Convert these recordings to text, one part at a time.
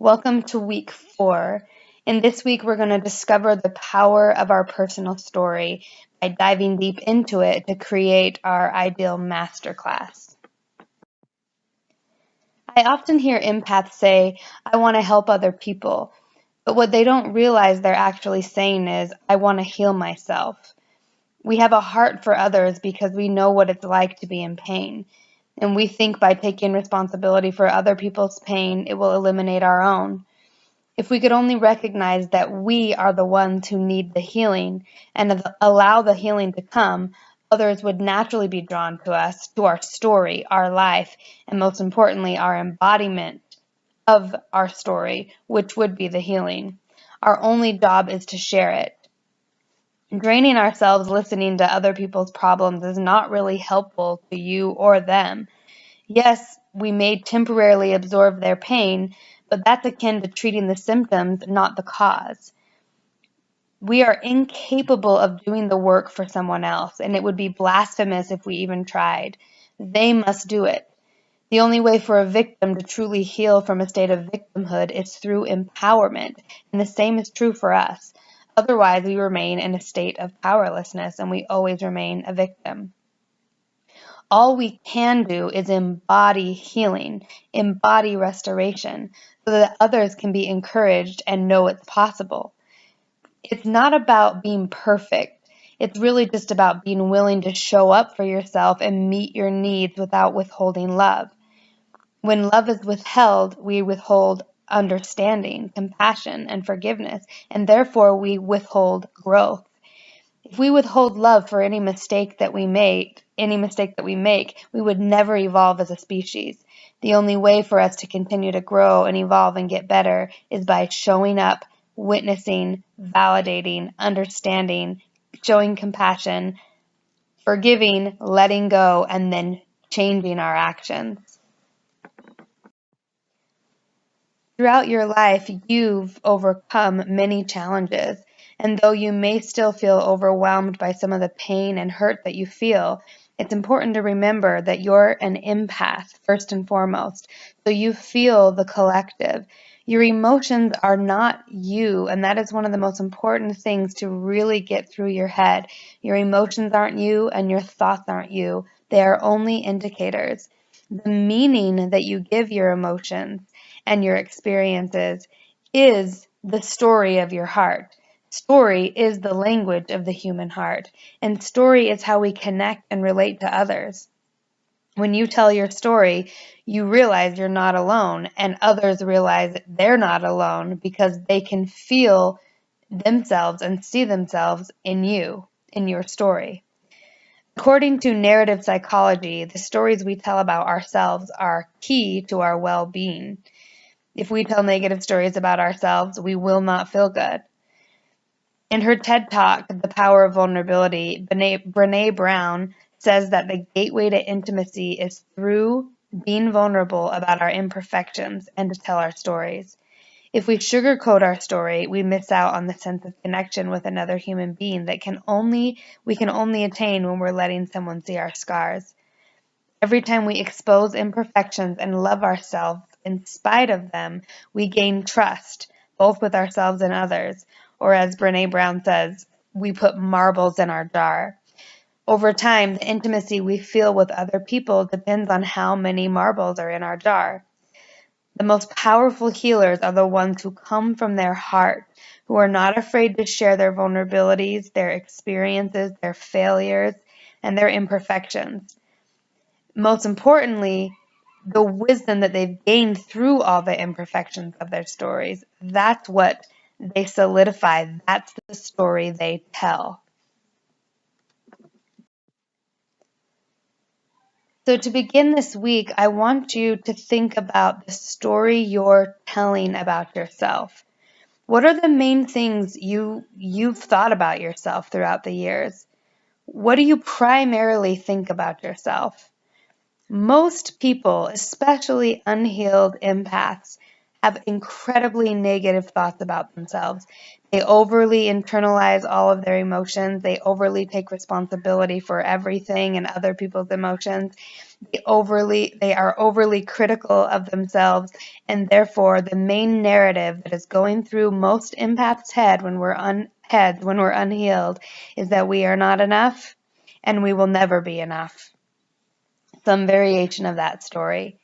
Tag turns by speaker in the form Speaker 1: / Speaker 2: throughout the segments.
Speaker 1: Welcome to week 4. In this week, we're going to discover the power of our personal story by diving deep into it to create our ideal masterclass. I often hear empaths say, I want to help other people, but what they don't realize they're actually saying is, I want to heal myself. We have a heart for others because we know what it's like to be in pain. And we think by taking responsibility for other people's pain, it will eliminate our own. If we could only recognize that we are the ones who need the healing and allow the healing to come, others would naturally be drawn to us, to our story, our life, and most importantly, our embodiment of our story, which would be the healing. Our only job is to share it. Draining ourselves listening to other people's problems is not really helpful to you or them. Yes, we may temporarily absorb their pain, but that's akin to treating the symptoms, not the cause. We are incapable of doing the work for someone else, and it would be blasphemous if we even tried. They must do it. The only way for a victim to truly heal from a state of victimhood is through empowerment, and the same is true for us. Otherwise, we remain in a state of powerlessness, and we always remain a victim. All we can do is embody healing, embody restoration, so that others can be encouraged and know it's possible. It's not about being perfect. It's really just about being willing to show up for yourself and meet your needs without withholding love. When love is withheld, we withhold understanding, compassion, and forgiveness, and therefore we withhold growth. If we withhold love for any mistake that we make, we would never evolve as a species. The only way for us to continue to grow and evolve and get better is by showing up, witnessing, validating, understanding, showing compassion, forgiving, letting go, and then changing our actions. Throughout your life, you've overcome many challenges, and though you may still feel overwhelmed by some of the pain and hurt that you feel, it's important to remember that you're an empath, first and foremost, so you feel the collective. Your emotions are not you, and that is one of the most important things to really get through your head. Your emotions aren't you, and your thoughts aren't you. They are only indicators. The meaning that you give your emotions and your experiences is the story of your heart. Story is the language of the human heart, and story is how we connect and relate to others. When you tell your story, you realize you're not alone, and others realize they're not alone because they can feel themselves and see themselves in you, in your story. According to narrative psychology, the stories we tell about ourselves are key to our well-being. If we tell negative stories about ourselves, we will not feel good. In her TED Talk, The Power of Vulnerability, Brené Brown says that the gateway to intimacy is through being vulnerable about our imperfections and to tell our stories. If we sugarcoat our story, we miss out on the sense of connection with another human being that we can only attain when we're letting someone see our scars. Every time we expose imperfections and love ourselves in spite of them, we gain trust, both with ourselves and others. Or as Brené Brown says, we put marbles in our jar. Over time, the intimacy we feel with other people depends on how many marbles are in our jar. The most powerful healers are the ones who come from their heart, who are not afraid to share their vulnerabilities, their experiences, their failures, and their imperfections. Most importantly, the wisdom that they've gained through all the imperfections of their stories. That's what they solidify. That's the story they tell. So to begin this week, I want you to think about the story you're telling about yourself. What are the main things you've thought about yourself throughout the years? What do you primarily think about yourself? Most people, especially unhealed empaths, have incredibly negative thoughts about themselves. They overly internalize all of their emotions. They overly take responsibility for everything and other people's emotions. They are overly critical of themselves, and therefore the main narrative that is going through most empaths' head when we're unhealed is that we are not enough and we will never be enough. Some variation of that story.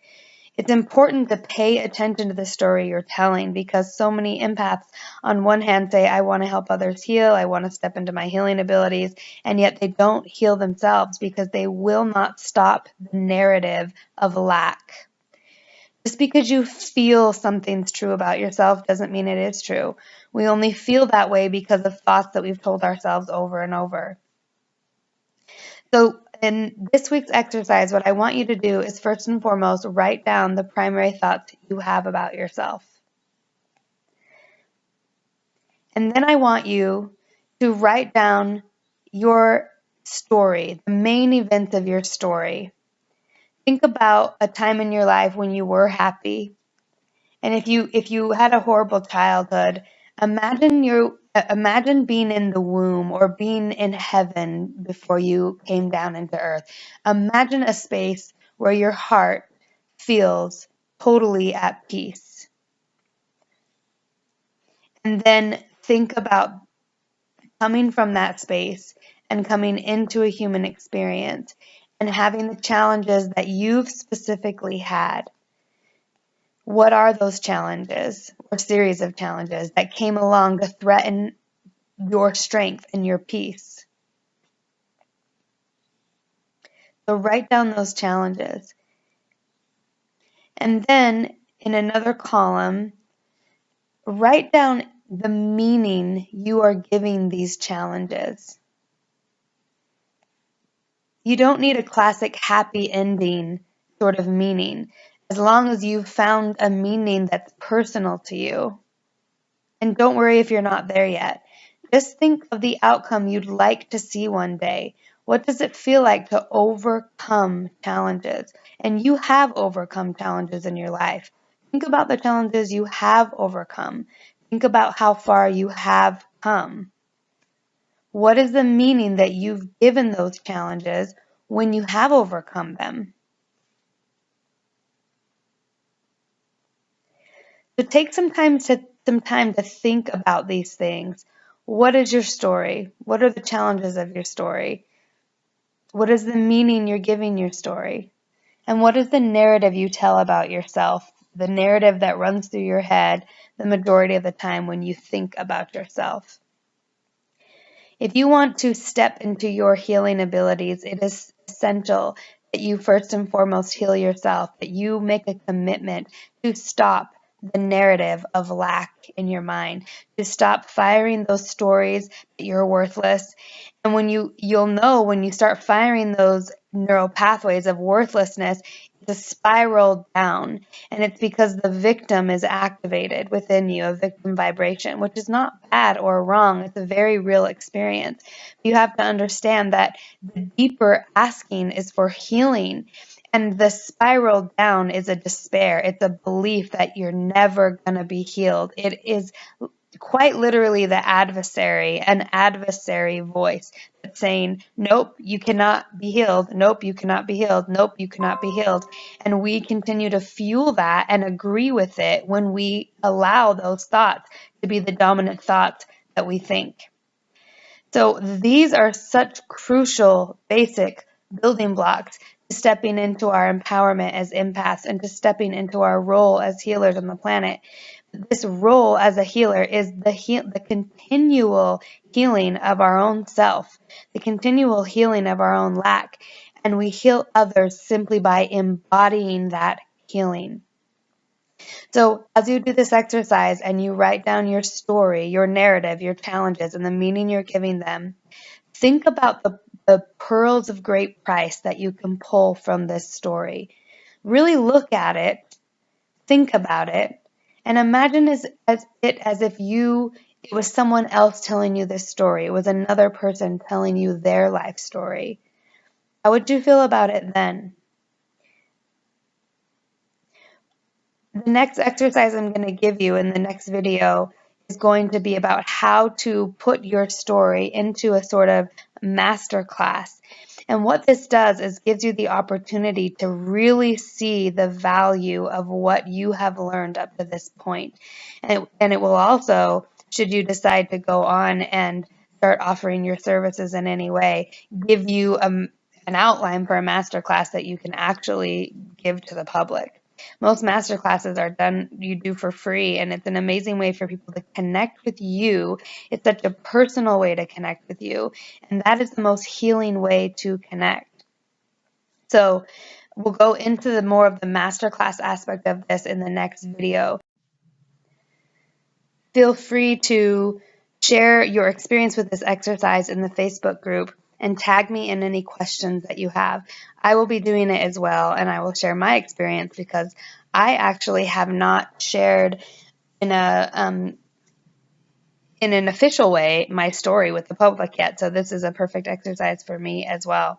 Speaker 1: It's important to pay attention to the story you're telling, because so many empaths on one hand say, I want to help others heal, I want to step into my healing abilities, and yet they don't heal themselves because they will not stop the narrative of lack. Just because you feel something's true about yourself doesn't mean it is true. We only feel that way because of thoughts that we've told ourselves over and over. So in this week's exercise, what I want you to do is first and foremost write down the primary thoughts you have about yourself. And then I want you to write down your story, the main events of your story. Think about a time in your life when you were happy. And if you had a horrible childhood, imagine being in the womb or being in heaven before you came down into earth. Imagine a space where your heart feels totally at peace. And then think about coming from that space and coming into a human experience and having the challenges that you've specifically had. What are those challenges or series of challenges that came along to threaten your strength and your peace? So write down those challenges. And then in another column, write down the meaning you are giving these challenges. You don't need a classic happy ending sort of meaning, as long as you've found a meaning that's personal to you. And don't worry if you're not there yet. Just think of the outcome you'd like to see one day. What does it feel like to overcome challenges? And you have overcome challenges in your life. Think about the challenges you have overcome. Think about how far you have come. What is the meaning that you've given those challenges when you have overcome them? So take some time to think about these things. What is your story? What are the challenges of your story? What is the meaning you're giving your story? And what is the narrative you tell about yourself? The narrative that runs through your head the majority of the time when you think about yourself. If you want to step into your healing abilities, it is essential that you first and foremost heal yourself, that you make a commitment to stop the narrative of lack in your mind, to stop firing those stories that you're worthless. And you'll know when you start firing those neural pathways of worthlessness, it's a spiral down. And it's because the victim is activated within you, a victim vibration, which is not bad or wrong. It's a very real experience. You have to understand that the deeper asking is for healing. And the spiral down is a despair. It's a belief that you're never going to be healed. It is quite literally the adversary, an adversary voice that's saying, nope, you cannot be healed. Nope, you cannot be healed. Nope, you cannot be healed. And we continue to fuel that and agree with it when we allow those thoughts to be the dominant thoughts that we think. So these are such crucial, basic building blocks to stepping into our empowerment as empaths and to stepping into our role as healers on the planet. This role as a healer is the continual healing of our own self, the continual healing of our own lack, and we heal others simply by embodying that healing. So as you do this exercise and you write down your story, your narrative, your challenges, and the meaning you're giving them, think about the pearls of great price that you can pull from this story. Really look at it, think about it, and imagine as if it was someone else telling you this story. It was another person telling you their life story. How would you feel about it then? The next exercise I'm going to give you in the next video is going to be about how to put your story into a sort of master class. And what this does is gives you the opportunity to really see the value of what you have learned up to this point. And it will also, should you decide to go on and start offering your services in any way, give you an outline for a master class that you can actually give to the public. Most master classes are done, you do for free, and it's an amazing way for people to connect with you. It's such a personal way to connect with you, and that is the most healing way to connect. So we'll go into the more of the masterclass aspect of this in the next video. Feel free to share your experience with this exercise in the Facebook group and tag me in any questions that you have. I will be doing it as well, and I will share my experience because I actually have not shared in an official way my story with the public yet. So this is a perfect exercise for me as well.